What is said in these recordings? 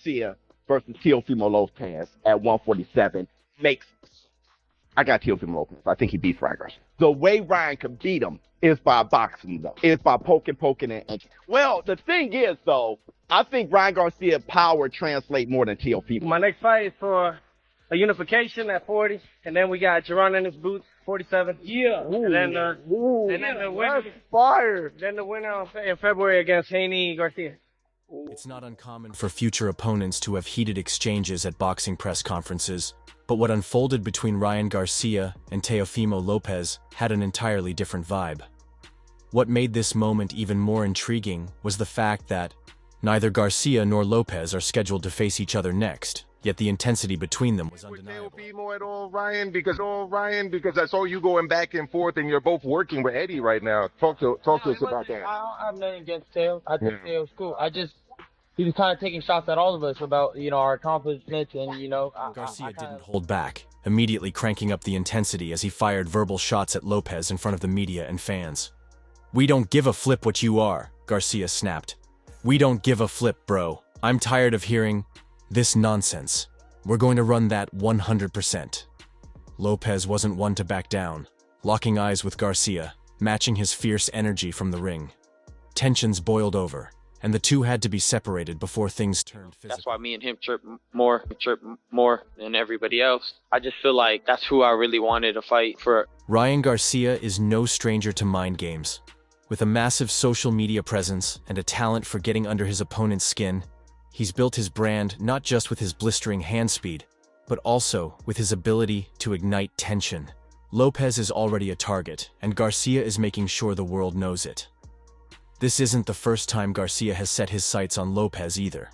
Garcia versus Teofimo Lopez at 147 makes. I got Teofimo Lopez. I think he beats Ryan Garcia. The way Ryan can beat him is by boxing, though. It's by poking, and. Well, the thing is, though, I think Ryan Garcia's power translates more than Teofimo. My next fight is for a unification at 40, and then we got Jerron in his boots, 47. Yeah. And then the winner, fire. Then the winner in February against Haney Garcia. It's not uncommon for future opponents to have heated exchanges at boxing press conferences, but what unfolded between Ryan Garcia and Teofimo Lopez had an entirely different vibe. What made this moment even more intriguing was the fact that neither Garcia nor Lopez are scheduled to face each other next, yet the intensity between them was undeniable. Teofimo at all, Ryan, because I saw you going back and forth, and you're both working with Eddie right now. Talk to us about that. I don't have nothing against Teo. I think Teo's cool. He was kind of taking shots at all of us about, our accomplishments and, Garcia didn't hold back, immediately cranking up the intensity as he fired verbal shots at Lopez in front of the media and fans. "We don't give a flip what you are," Garcia snapped. "We don't give a flip, bro. I'm tired of hearing this nonsense. We're going to run that 100%. Lopez wasn't one to back down, locking eyes with Garcia, matching his fierce energy from the ring. Tensions boiled over, and the two had to be separated before things turned physical. That's why me and him chirp more than everybody else. I just feel like that's who I really wanted to fight for. Ryan Garcia is no stranger to mind games. With a massive social media presence and a talent for getting under his opponent's skin, he's built his brand not just with his blistering hand speed, but also with his ability to ignite tension. Lopez is already a target, and Garcia is making sure the world knows it. This isn't the first time Garcia has set his sights on Lopez either.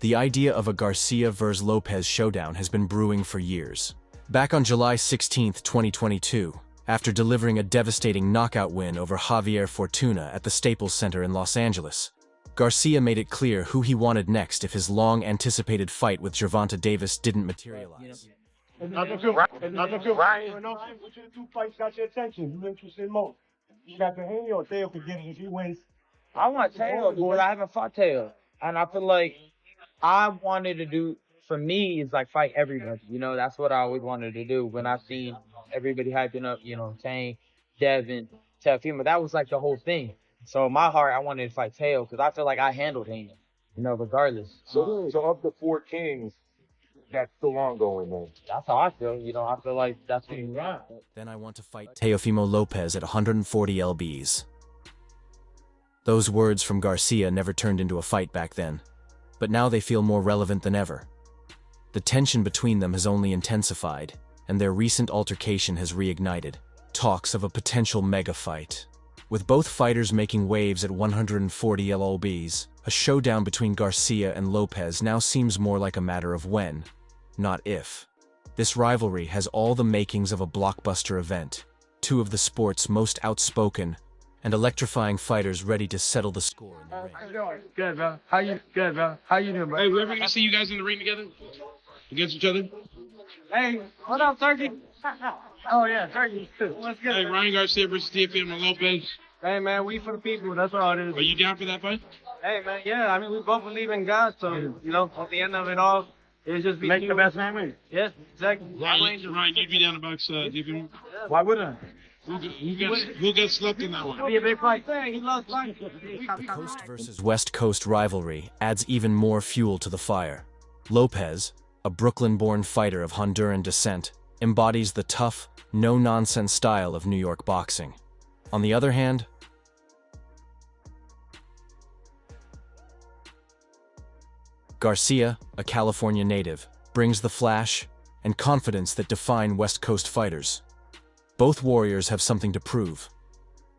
The idea of a Garcia vs. Lopez showdown has been brewing for years. Back on July 16, 2022, after delivering a devastating knockout win over Javier Fortuna at the Staples Center in Los Angeles, Garcia made it clear who he wanted next if his long-anticipated fight with Gervonta Davis didn't materialize. Nothing feel right. Which of the two fights got your attention? You interested most? You got the Haney or Teo could get it if he wins? I want Teo because I haven't fought Teo. And I feel like I wanted to do, for me, is like fight everybody. That's what I always wanted to do. When I seen everybody hyping up, Tank, Devin, Teofimo, that was like the whole thing. So in my heart, I wanted to fight Teo because I feel like I handled Haney, regardless. So of the four kings, that's still ongoing, man. That's how I feel. I feel like that's what you want. Then I want to fight Teofimo Lopez at 140 lbs. Those words from Garcia never turned into a fight back then, but now they feel more relevant than ever. The tension between them has only intensified, and their recent altercation has reignited talks of a potential mega fight. With both fighters making waves at 140 lbs, a showdown between Garcia and Lopez now seems more like a matter of when, not if. This rivalry has all the makings of a blockbuster event, two of the sport's most outspoken and electrifying fighters ready to settle the score in the ring. How you doing? Good, bro. How you doing, bro? Hey, we ever gonna see you guys in the ring together? Against each other? Hey, what up, Turkey? Oh, yeah, Turkey. What's good? Hey, Ryan Garcia versus Teofimo Lopez. Hey, man, we for the people. That's all it is. Are you down for that fight? Hey, man, yeah. I mean, we both believe in God, so, at the end of it all, it's just make the best man win. Yes, exactly. Ryan, you'd be down to box Teofimo? Why wouldn't I? Who gets slept in that one? It'll be a big fight. He loves fighting. Coast versus West Coast rivalry adds even more fuel to the fire. Lopez, a Brooklyn-born fighter of Honduran descent, embodies the tough, no-nonsense style of New York boxing. On the other hand, Garcia, a California native, brings the flash and confidence that define West Coast fighters. Both warriors have something to prove.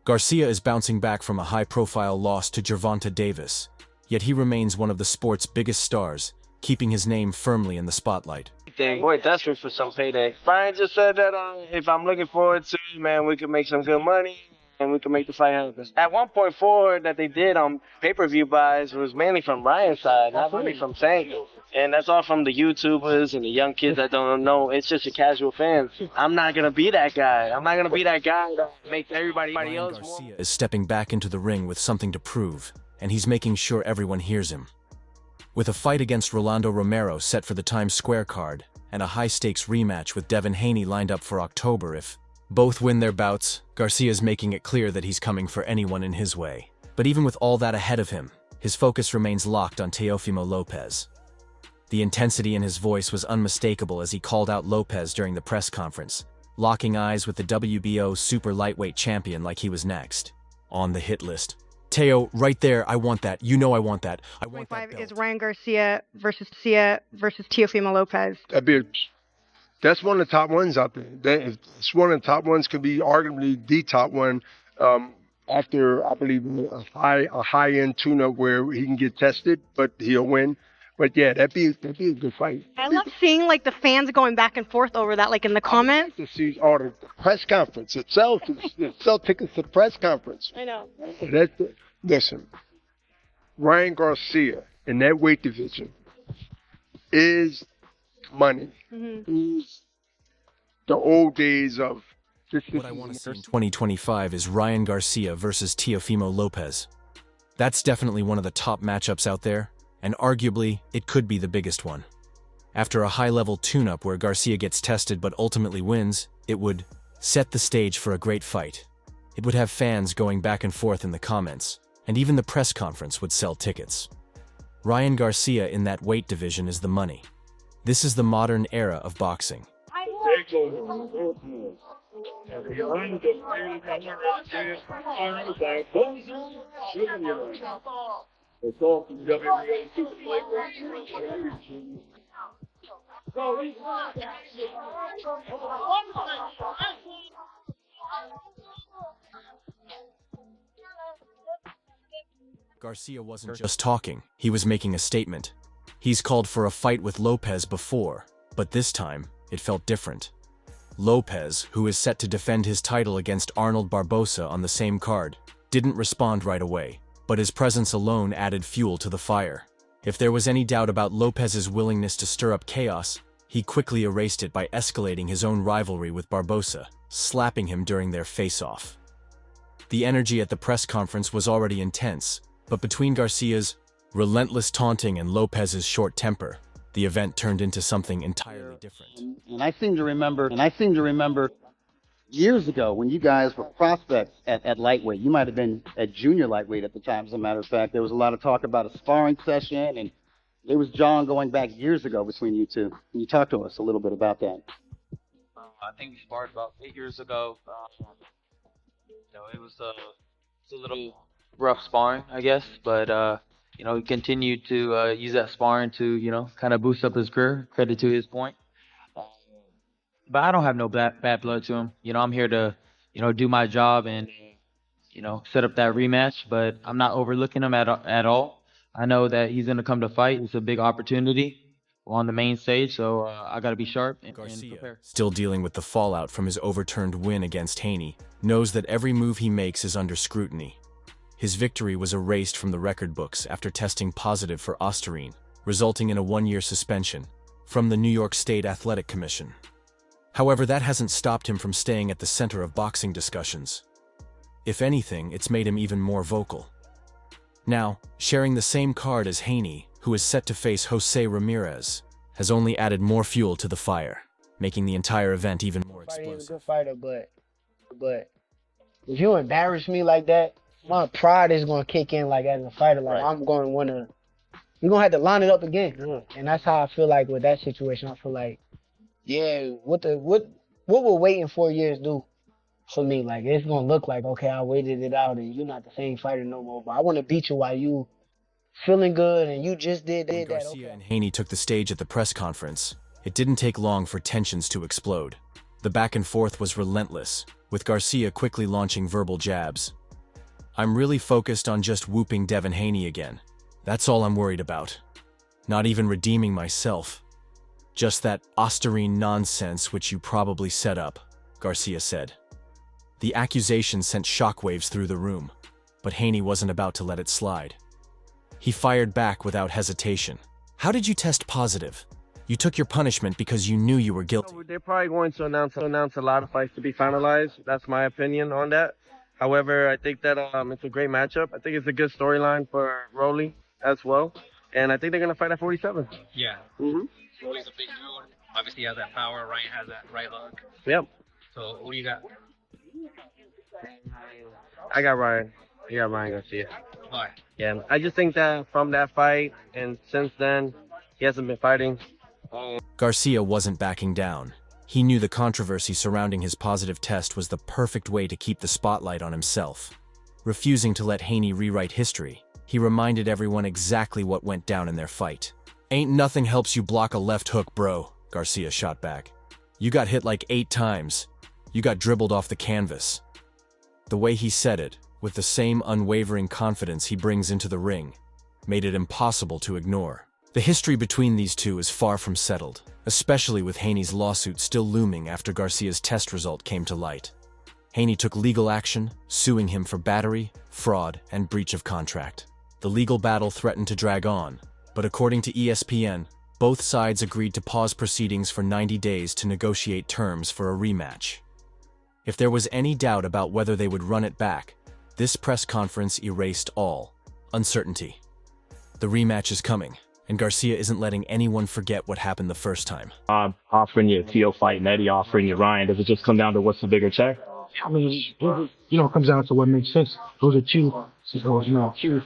Garcia is bouncing back from a high-profile loss to Gervonta Davis, yet he remains one of the sport's biggest stars, keeping his name firmly in the spotlight. Boy, desperate for some payday. Brian just said that if I'm looking forward to it, man, we could make some good money and we can make the fight happen. At 1.4 that they did on pay-per-view buys was mainly from Ryan's side, not really from Tank. And that's all from the YouTubers and the young kids that don't know. It's just the casual fans. I'm not going to be that guy. I'm not going to be that guy that makes everybody else Garcia more. is stepping back into the ring with something to prove, and he's making sure everyone hears him. With a fight against Rolando Romero set for the Times Square card, and a high-stakes rematch with Devin Haney lined up for October if both win their bouts, Garcia's making it clear that he's coming for anyone in his way. But even with all that ahead of him, his focus remains locked on Teofimo Lopez. The intensity in his voice was unmistakable as he called out Lopez during the press conference, locking eyes with the WBO super lightweight champion like he was next on the hit list. Teo, right there, I want that. You know I want that. I want that belt. Is Ryan Garcia versus Teofimo Lopez. That's one of the top ones out there. It's one of the top ones, could be arguably the top one. After, I believe, a high-end tune-up where he can get tested, but he'll win. But yeah, that'd be a good fight. I love seeing like the fans going back and forth over that, like in the comments. To see the press conference itself, sell tickets to the press conference. I know. Listen, Ryan Garcia in that weight division is money. He's the old days of. What I want to see in 2025 is Ryan Garcia versus Teofimo Lopez. That's definitely one of the top matchups out there, and arguably, it could be the biggest one. After a high-level tune-up where Garcia gets tested but ultimately wins, it would set the stage for a great fight. It would have fans going back and forth in the comments, and even the press conference would sell tickets. Ryan Garcia in that weight division is the money. This is the modern era of boxing. Garcia wasn't just talking, he was making a statement. He's called for a fight with Lopez before, but this time, it felt different. Lopez, who is set to defend his title against Arnold Barbosa on the same card, didn't respond right away, but his presence alone added fuel to the fire. If there was any doubt about Lopez's willingness to stir up chaos, he quickly erased it by escalating his own rivalry with Barbosa, slapping him during their face-off. The energy at the press conference was already intense, but between Garcia's relentless taunting and Lopez's short temper, the event turned into something entirely different. And I seem to remember years ago when you guys were prospects at lightweight. You might have been at junior lightweight at the time, as a matter of fact. There was a lot of talk about a sparring session, and there was John going back years ago between you two. Can you talk to us a little bit about that? I think we sparred about 8 years ago. It was a little rough sparring, I guess, but he continued to use that sparring to, kind of boost up his career, credit to his point. But I don't have no bad blood to him. I'm here to, do my job and, set up that rematch, but I'm not overlooking him at all. I know that he's going to come to fight. It's a big opportunity on the main stage, so I got to be sharp and prepare. Still dealing with the fallout from his overturned win against Haney, knows that every move he makes is under scrutiny. His victory was erased from the record books after testing positive for Ostarine, resulting in a 1-year suspension from the New York State Athletic Commission. However, that hasn't stopped him from staying at the center of boxing discussions. If anything, it's made him even more vocal. Now, sharing the same card as Haney, who is set to face Jose Ramirez, has only added more fuel to the fire, making the entire event even more explosive. He's a good fighter, but if you embarrass me like that, my pride is gonna kick in like as a fighter. Like I'm gonna wanna, we're gonna have to line it up again. And that's how I feel like with that situation. I feel like, yeah, what will waiting 4 years do for me? Like it's gonna look like, okay, I waited it out and you're not the same fighter no more. But I wanna beat you while you feeling good and you just did that. Garcia and Haney took the stage at the press conference. It didn't take long for tensions to explode. The back and forth was relentless, with Garcia quickly launching verbal jabs. I'm really focused on just whooping Devin Haney again. That's all I'm worried about. Not even redeeming myself. Just that Ostarine nonsense which you probably set up, Garcia said. The accusation sent shockwaves through the room, but Haney wasn't about to let it slide. He fired back without hesitation. How did you test positive? You took your punishment because you knew you were guilty. They're probably going to announce a lot of fights to be finalized. That's my opinion on that. However, I think that it's a great matchup. I think it's a good storyline for Rolly as well. and I think they're gonna fight at 47. Yeah. Mhm. So he's a big dude. Obviously, he has that power. Ryan has that right hook. Yep. So who do you got? I got Ryan. I got Ryan Garcia. Why? Yeah, I just think that from that fight and since then, he hasn't been fighting. Garcia wasn't backing down. He knew the controversy surrounding his positive test was the perfect way to keep the spotlight on himself. Refusing to let Haney rewrite history, he reminded everyone exactly what went down in their fight. "Ain't nothing helps you block a left hook, bro," Garcia shot back. "You got hit like 8 times. You got dribbled off the canvas." The way he said it, with the same unwavering confidence he brings into the ring, made it impossible to ignore. The history between these two is far from settled, especially with Haney's lawsuit still looming after Garcia's test result came to light. Haney took legal action, suing him for battery, fraud, and breach of contract. The legal battle threatened to drag on, but according to ESPN, both sides agreed to pause proceedings for 90 days to negotiate terms for a rematch. If there was any doubt about whether they would run it back, this press conference erased all uncertainty. The rematch is coming, and Garcia isn't letting anyone forget what happened the first time. I'm offering you a Teo fight and Eddie offering you Ryan. Does it just come down to what's the bigger check? I mean, it comes down to what makes sense. Those are two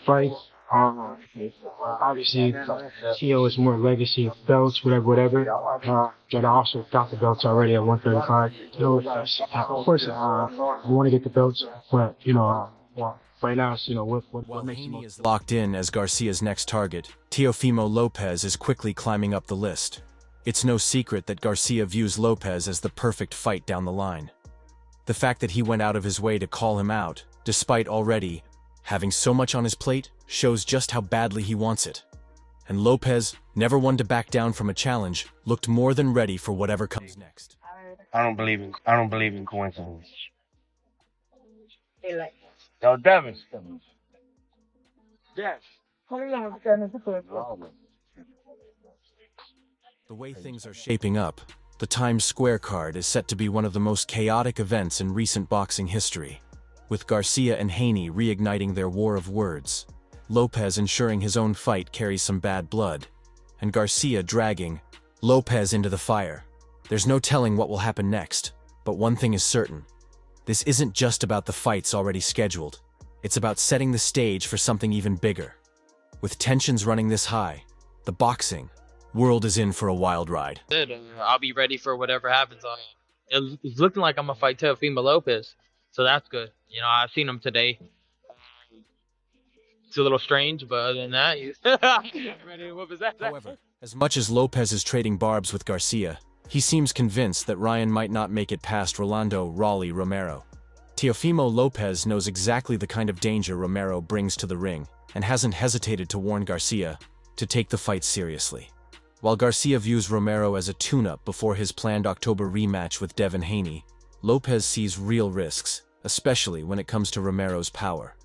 fights. Obviously, Teo is more legacy of belts, whatever. But I also got the belts already at 135. Of course, I want to get the belts, but right now, what makes Haney is locked in as Garcia's next target, Teofimo Lopez is quickly climbing up the list. It's no secret that Garcia views Lopez as the perfect fight down the line. The fact that he went out of his way to call him out, despite already having so much on his plate, shows just how badly he wants it. And Lopez, never one to back down from a challenge, looked more than ready for whatever comes next. I don't believe in coincidence. Yo, Devin. The way things are shaping up, the Times Square card is set to be one of the most chaotic events in recent boxing history, with Garcia and Haney reigniting their war of words, Lopez ensuring his own fight carries some bad blood, and Garcia dragging Lopez into the fire. There's no telling what will happen next, but one thing is certain. This isn't just about the fights already scheduled. It's about setting the stage for something even bigger. With tensions running this high, the boxing world is in for a wild ride. I'll be ready for whatever happens. It's looking like I'm gonna fight Teofimo Lopez, so that's good. I've seen him today. It's a little strange, but other than that, ready to whoop his ass. However, as much as Lopez is trading barbs with Garcia, he seems convinced that Ryan might not make it past Rolando "Raleigh" Romero. Teofimo Lopez knows exactly the kind of danger Romero brings to the ring, and hasn't hesitated to warn Garcia to take the fight seriously. While Garcia views Romero as a tune-up before his planned October rematch with Devin Haney, Lopez sees real risks, especially when it comes to Romero's power.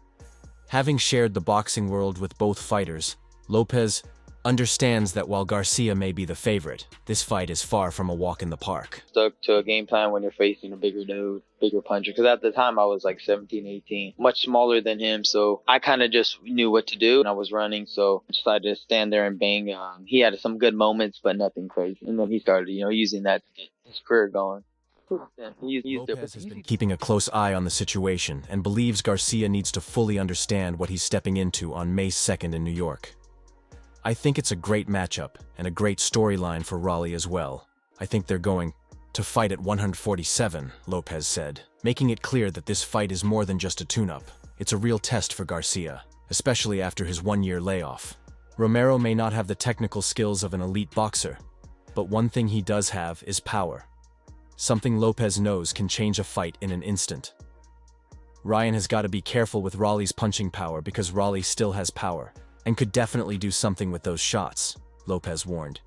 Having shared the boxing world with both fighters, Lopez understands that while Garcia may be the favorite, this fight is far from a walk in the park. Stuck to a game plan when you're facing a bigger dude, bigger puncher. Because at the time I was like 17, 18, much smaller than him. So I kind of just knew what to do, and I was running. So I decided to stand there and bang. He had some good moments, but nothing crazy. And then he started, using that to get his career going. Lopez has been keeping a close eye on the situation and believes Garcia needs to fully understand what he's stepping into on May 2nd in New York. I think it's a great matchup and a great storyline for Raleigh as well. I think they're going to fight at 147, Lopez said, making it clear that this fight is more than just a tune-up. It's a real test for Garcia, especially after his one-year layoff. Romero may not have the technical skills of an elite boxer, but one thing he does have is power. Something Lopez knows can change a fight in an instant. Ryan has got to be careful with Raleigh's punching power because Raleigh still has power and could definitely do something with those shots, Lopez warned.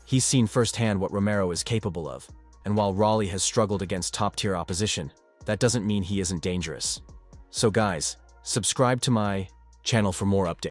He's seen firsthand what Romero is capable of, and while Raleigh has struggled against top-tier opposition, that doesn't mean he isn't dangerous. So guys, subscribe to my channel for more updates.